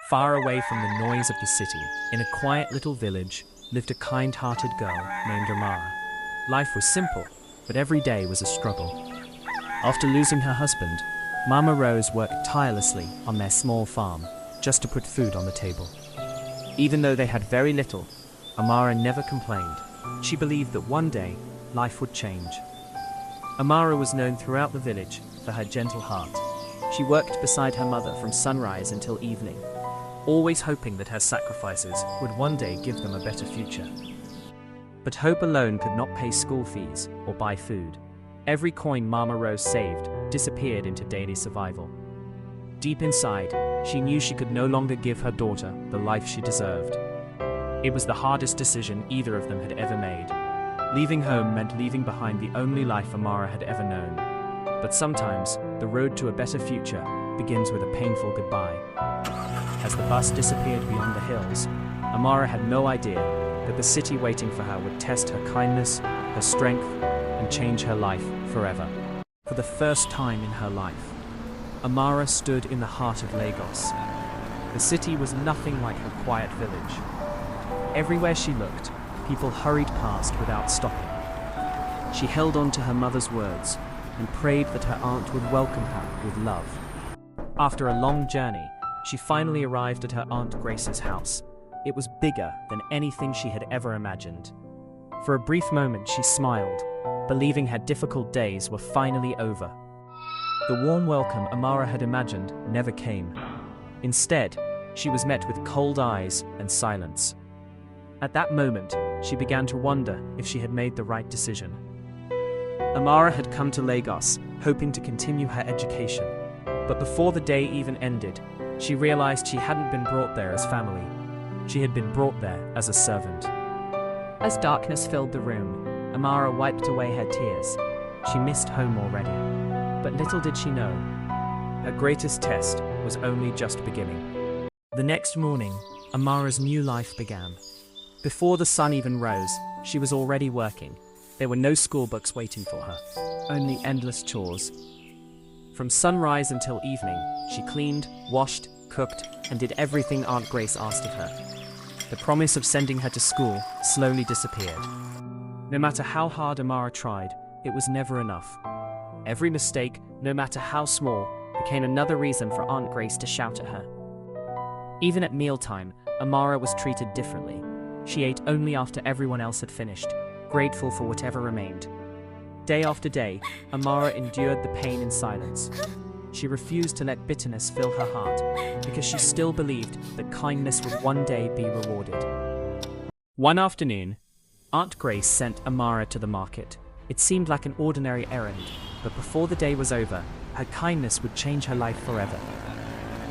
Far away from the noise of the city, in a quiet little village, lived a kind-hearted girl named Amara. Life was simple, but every day was a struggle. After losing her husband, Mama Rose worked tirelessly on their small farm, just to put food on the table. Even though they had very little, Amara never complained. She believed that one day, life would change. Amara was known throughout the village for her gentle heart. She worked beside her mother from sunrise until evening, always hoping that her sacrifices would one day give them a better future. But hope alone could not pay school fees or buy food. Every coin Mama Rose saved disappeared into daily survival. Deep inside, she knew she could no longer give her daughter the life she deserved. It was the hardest decision either of them had ever made. Leaving home meant leaving behind the only life Amara had ever known. But sometimes, the road to a better future begins with a painful goodbye. As the bus disappeared beyond the hills, Amara had no idea that the city waiting for her would test her kindness, her strength, and change her life forever. For the first time in her life, Amara stood in the heart of Lagos. The city was nothing like her quiet village. Everywhere she looked, people hurried past without stopping. She held on to her mother's words and prayed that her aunt would welcome her with love. After a long journey, she finally arrived at her Aunt Grace's house. It was bigger than anything she had ever imagined. For a brief moment she smiled, believing her difficult days were finally over. The warm welcome Amara had imagined never came. Instead, she was met with cold eyes and silence. At that moment, she began to wonder if she had made the right decision. Amara had come to Lagos, hoping to continue her education. But before the day even ended, she realized she hadn't been brought there as family. She had been brought there as a servant. As darkness filled the room, Amara wiped away her tears. She missed home already. But little did she know, her greatest test was only just beginning. The next morning, Amara's new life began. Before the sun even rose, she was already working. There were no school books waiting for her, only endless chores. From sunrise until evening, she cleaned, washed, cooked, and did everything Aunt Grace asked of her. The promise of sending her to school slowly disappeared. No matter how hard Amara tried, it was never enough. Every mistake, no matter how small, became another reason for Aunt Grace to shout at her. Even at mealtime, Amara was treated differently. She ate only after everyone else had finished, grateful for whatever remained. Day after day, Amara endured the pain in silence. She refused to let bitterness fill her heart, because she still believed that kindness would one day be rewarded. One afternoon, Aunt Grace sent Amara to the market. It seemed like an ordinary errand, but before the day was over, her kindness would change her life forever.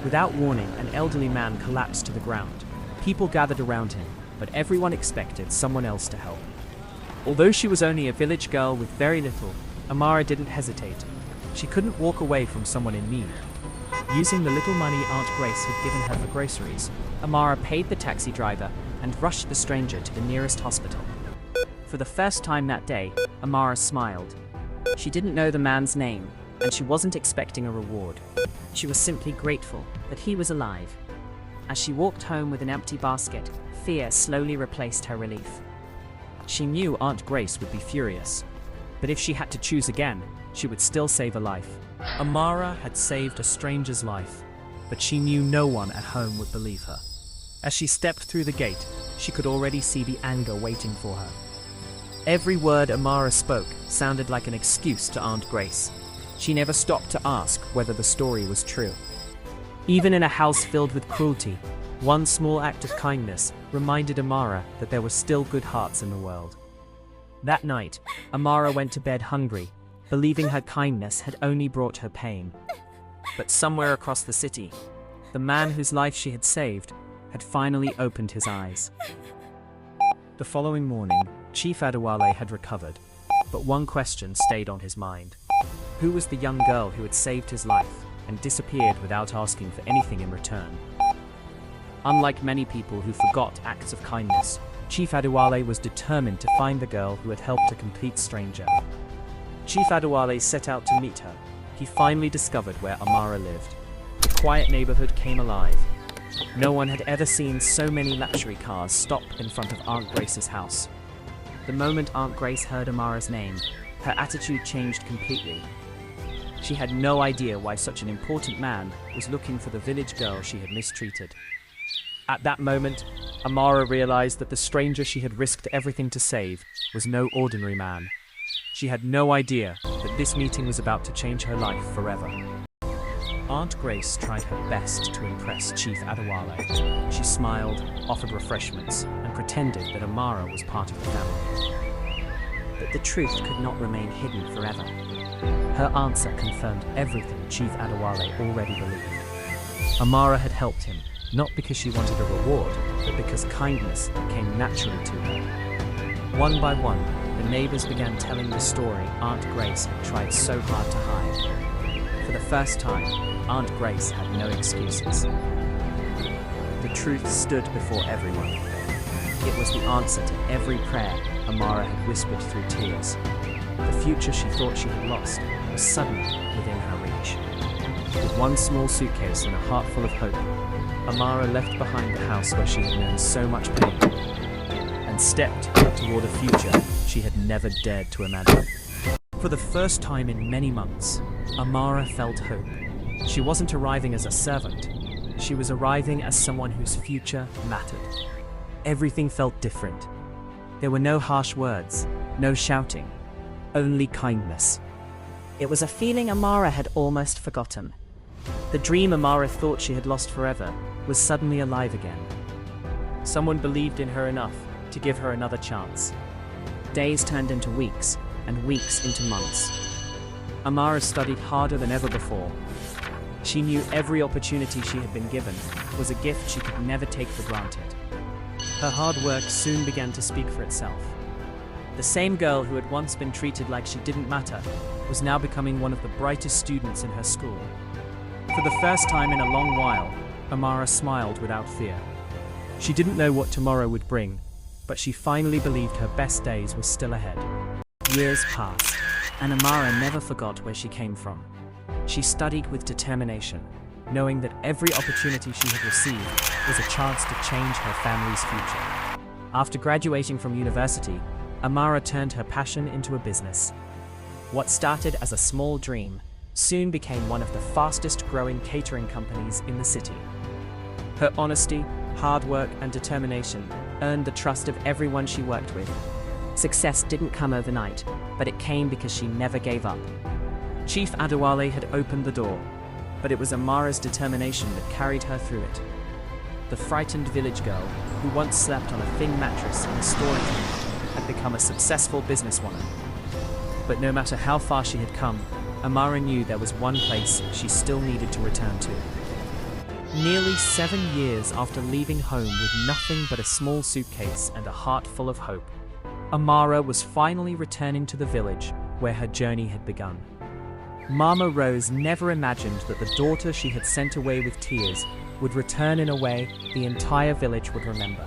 Without warning, an elderly man collapsed to the ground. People gathered around him, but everyone expected someone else to help. Although she was only a village girl with very little, Amara didn't hesitate. She couldn't walk away from someone in need. Using the little money Aunt Grace had given her for groceries, Amara paid the taxi driver and rushed the stranger to the nearest hospital. For the first time that day, Amara smiled. She didn't know the man's name, and she wasn't expecting a reward. She was simply grateful that he was alive. As she walked home with an empty basket, fear slowly replaced her relief. She knew Aunt Grace would be furious, but if she had to choose again, she would still save a life. Amara had saved a stranger's life, but she knew no one at home would believe her. As she stepped through the gate, she could already see the anger waiting for her. Every word Amara spoke sounded like an excuse to Aunt Grace. She never stopped to ask whether the story was true. Even in a house filled with cruelty, one small act of kindness reminded Amara that there were still good hearts in the world. That night, Amara went to bed hungry, believing her kindness had only brought her pain. But somewhere across the city, the man whose life she had saved had finally opened his eyes. The following morning, Chief Adewale had recovered, but one question stayed on his mind. Who was the young girl who had saved his life and disappeared without asking for anything in return? Unlike many people who forgot acts of kindness, Chief Adewale was determined to find the girl who had helped a complete stranger. Chief Adewale set out to meet her. He finally discovered where Amara lived. The quiet neighborhood came alive. No one had ever seen so many luxury cars stop in front of Aunt Grace's house. The moment Aunt Grace heard Amara's name, her attitude changed completely. She had no idea why such an important man was looking for the village girl she had mistreated. At that moment, Amara realized that the stranger she had risked everything to save was no ordinary man. She had no idea that this meeting was about to change her life forever. Aunt Grace tried her best to impress Chief Adewale. She smiled, offered refreshments, and pretended that Amara was part of the family. But the truth could not remain hidden forever. Her answer confirmed everything Chief Adewale already believed. Amara had helped him, not because she wanted a reward, but because kindness came naturally to her. One by one, the neighbors began telling the story Aunt Grace had tried so hard to hide. For the first time, Aunt Grace had no excuses. The truth stood before everyone. It was the answer to every prayer Amara had whispered through tears. The future she thought she had lost was suddenly within her reach. With one small suitcase and a heart full of hope, Amara left behind the house where she had known so much pain and stepped toward a future she had never dared to imagine. For the first time in many months, Amara felt hope. She wasn't arriving as a servant. She was arriving as someone whose future mattered. Everything felt different. There were no harsh words, no shouting, only kindness. It was a feeling Amara had almost forgotten. The dream Amara thought she had lost forever was suddenly alive again. Someone believed in her enough to give her another chance. Days turned into weeks, and weeks into months. Amara studied harder than ever before. She knew every opportunity she had been given was a gift she could never take for granted. Her hard work soon began to speak for itself. The same girl who had once been treated like she didn't matter was now becoming one of the brightest students in her school. For the first time in a long while, Amara smiled without fear. She didn't know what tomorrow would bring, but she finally believed her best days were still ahead. Years passed, and Amara never forgot where she came from. She studied with determination, knowing that every opportunity she had received was a chance to change her family's future. After graduating from university, Amara turned her passion into a business. What started as a small dream soon became one of the fastest-growing catering companies in the city. Her honesty, hard work, and determination earned the trust of everyone she worked with. Success didn't come overnight, but it came because she never gave up. Chief Adewale had opened the door, but it was Amara's determination that carried her through it. The frightened village girl, who once slept on a thin mattress in a storage room, had become a successful businesswoman. But no matter how far she had come, Amara knew there was one place she still needed to return to. Nearly 7 years after leaving home with nothing but a small suitcase and a heart full of hope, Amara was finally returning to the village where her journey had begun. Mama Rose never imagined that the daughter she had sent away with tears would return in a way the entire village would remember.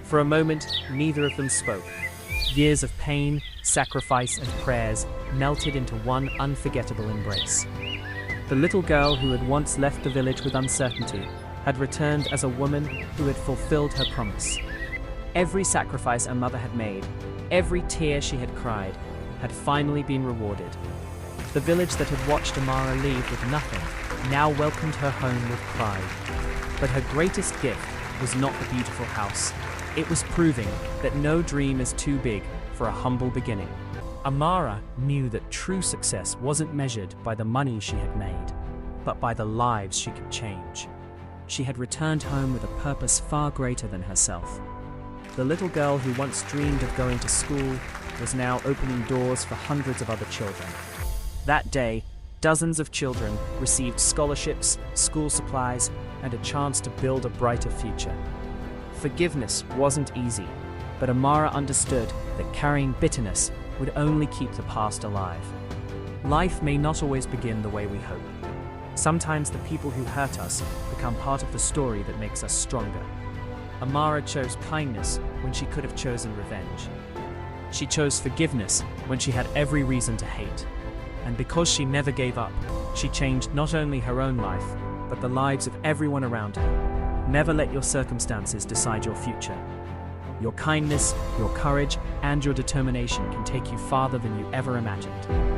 For a moment, neither of them spoke. Years of pain, sacrifice, and prayers melted into one unforgettable embrace. The little girl who had once left the village with uncertainty had returned as a woman who had fulfilled her promise. Every sacrifice her mother had made, every tear she had cried, had finally been rewarded. The village that had watched Amara leave with nothing now welcomed her home with pride. But her greatest gift was not the beautiful house. It was proving that no dream is too big for a humble beginning. Amara knew that true success wasn't measured by the money she had made, but by the lives she could change. She had returned home with a purpose far greater than herself. The little girl who once dreamed of going to school was now opening doors for hundreds of other children. That day, dozens of children received scholarships, school supplies, and a chance to build a brighter future. Forgiveness wasn't easy, but Amara understood that carrying bitterness would only keep the past alive. Life may not always begin the way we hope. Sometimes the people who hurt us become part of the story that makes us stronger. Amara chose kindness when she could have chosen revenge. She chose forgiveness when she had every reason to hate. And because she never gave up, she changed not only her own life, but the lives of everyone around her. Never let your circumstances decide your future. Your kindness, your courage, and your determination can take you farther than you ever imagined.